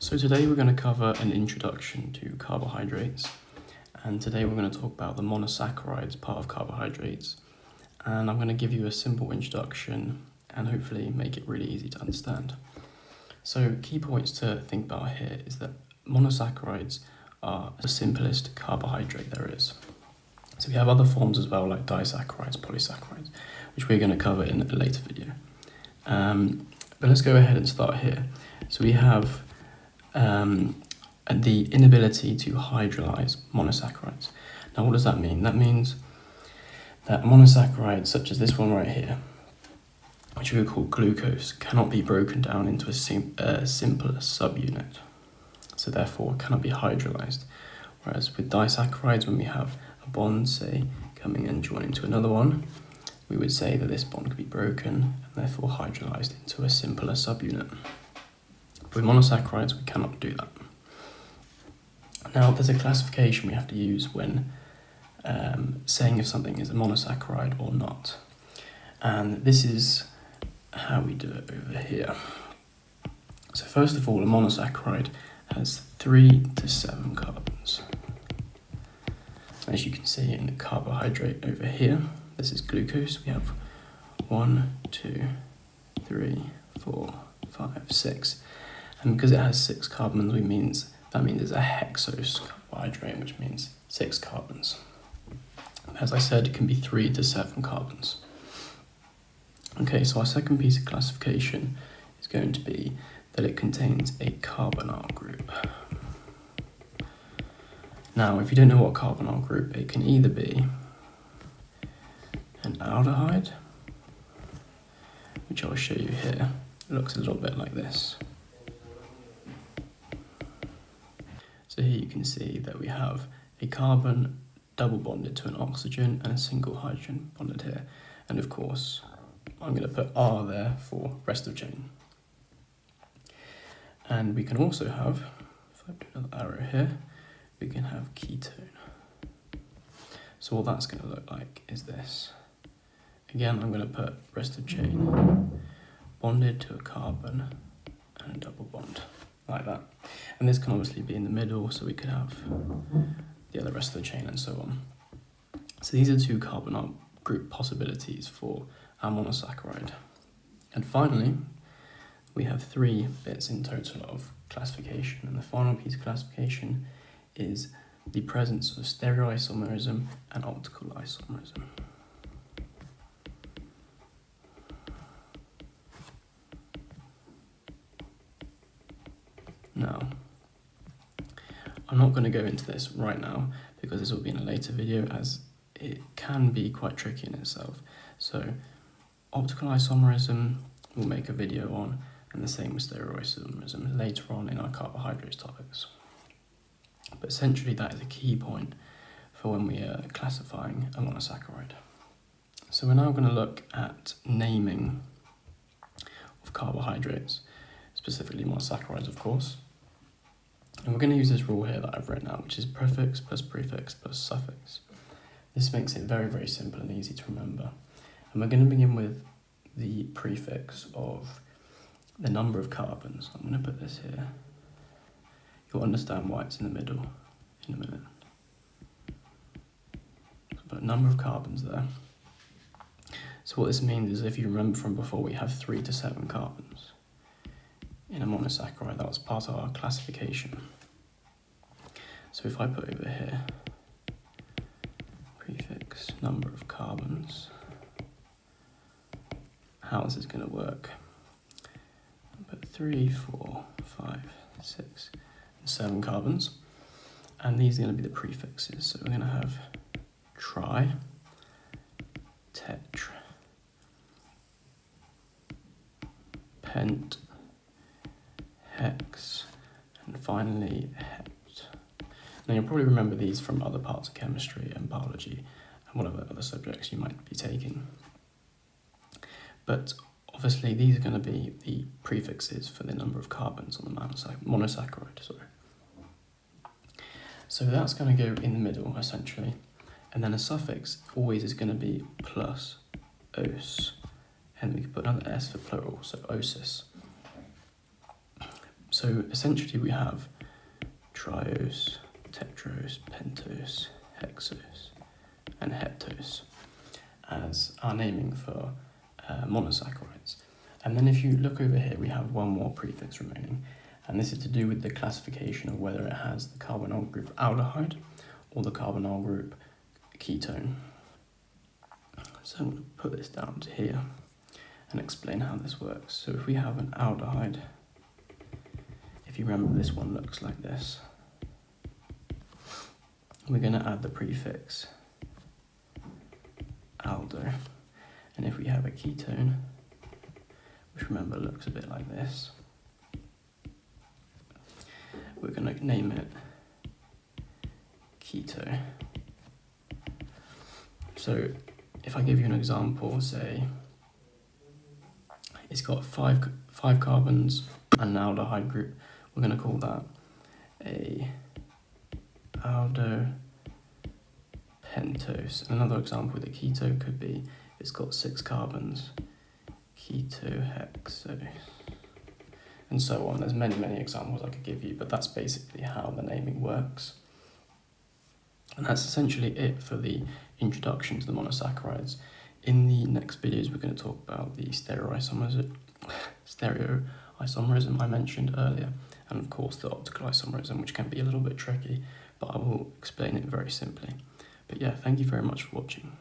So today we're going to cover an introduction to carbohydrates, and today we're going to talk about the monosaccharides part of carbohydrates, and I'm going to give you a simple introduction and hopefully make it really easy to understand. So key points to think about here is that monosaccharides are the simplest carbohydrate there is. So we have other forms as well, like disaccharides, polysaccharides, which we're going to cover in a later video. But let's go ahead and start here. So we have the inability to hydrolyze monosaccharides. Now what does that mean? That means that monosaccharides such as this one right here, which we would call glucose, cannot be broken down into a simpler subunit, so therefore cannot be hydrolyzed. Whereas with disaccharides, when we have a bond, say, coming and joining to another one, we would say that this bond could be broken and therefore hydrolyzed into a simpler subunit. With monosaccharides, we cannot do that. Now, there's a classification we have to use when saying if something is a monosaccharide or not. And this is how we do it over here. So first of all, a monosaccharide has 3 to 7 carbons. As you can see in the carbohydrate over here, this is glucose. We have 1, 2, 3, 4, 5, 6. And because it has 6 carbons, that means it's a hexose carbohydrate, which means 6 carbons. As I said, it can be 3 to 7 carbons. Okay, so our second piece of classification is going to be that it contains a carbonyl group. Now, if you don't know what carbonyl group, it can either be an aldehyde, which I'll show you here. It looks a little bit like this. So here you can see that we have a carbon double bonded to an oxygen and a single hydrogen bonded here. And of course, I'm going to put R there for rest of chain. And we can also have, if I do another arrow here, we can have ketone. So what that's going to look like is this. Again, I'm going to put rest of chain bonded to a carbon and a double bond, like that. And this can obviously be in the middle, so we could have the other rest of the chain and so on. So these are 2 carbonyl group possibilities for our monosaccharide. And finally, we have 3 bits in total of classification. And the final piece of classification is the presence of stereoisomerism and optical isomerism. Now, I'm not going to go into this right now because this will be in a later video, as it can be quite tricky in itself. So optical isomerism we'll make a video on, and the same with stereoisomerism later on in our carbohydrates topics. But essentially that is a key point for when we are classifying a monosaccharide. So we're now going to look at naming of carbohydrates, specifically monosaccharides of course. And we're going to use this rule here that I've written out, which is prefix plus prefix plus suffix. This makes it very, very simple and easy to remember. And we're going to begin with the prefix of the number of carbons. I'm going to put this here. You'll understand why it's in the middle in a minute. So put a number of carbons there. So what this means is, if you remember from before, we have 3 to 7 carbons in a monosaccharide. That was part of our classification. So if I put over here prefix number of carbons, how this is going to work? I put 3, 4, 5, 6, and 7 carbons, and these are going to be the prefixes. So we're going to have tri, tetra, pent, hex, and finally hept. Now you'll probably remember these from other parts of chemistry and biology and whatever other subjects you might be taking. But obviously these are going to be the prefixes for the number of carbons on the monosaccharide. So that's going to go in the middle essentially, and then a suffix always is going to be plus os, and we can put another s for plural, so osis. So essentially we have triose, tetrose, pentose, hexose, and heptose as our naming for monosaccharides. And then if you look over here, we have one more prefix remaining, and this is to do with the classification of whether it has the carbonyl group aldehyde or the carbonyl group ketone. So I'm going to put this down to here and explain how this works. So if we have an aldehyde, if you remember, this one looks like this. We're going to add the prefix aldo. And if we have a ketone, which remember looks a bit like this, we're going to name it keto. So if I give you an example, say it's got five carbons and an aldehyde group, we're going to call that a aldo pentose. Another example with a keto could be it's got 6 carbons, ketohexose, and so on. There's many examples I could give you, but that's basically how the naming works. And that's essentially it for the introduction to the monosaccharides. In the next videos, we're going to talk about the stereoisomerism I mentioned earlier, and of course the optical isomerism, which can be a little bit tricky, but I will explain it very simply. But yeah, thank you very much for watching.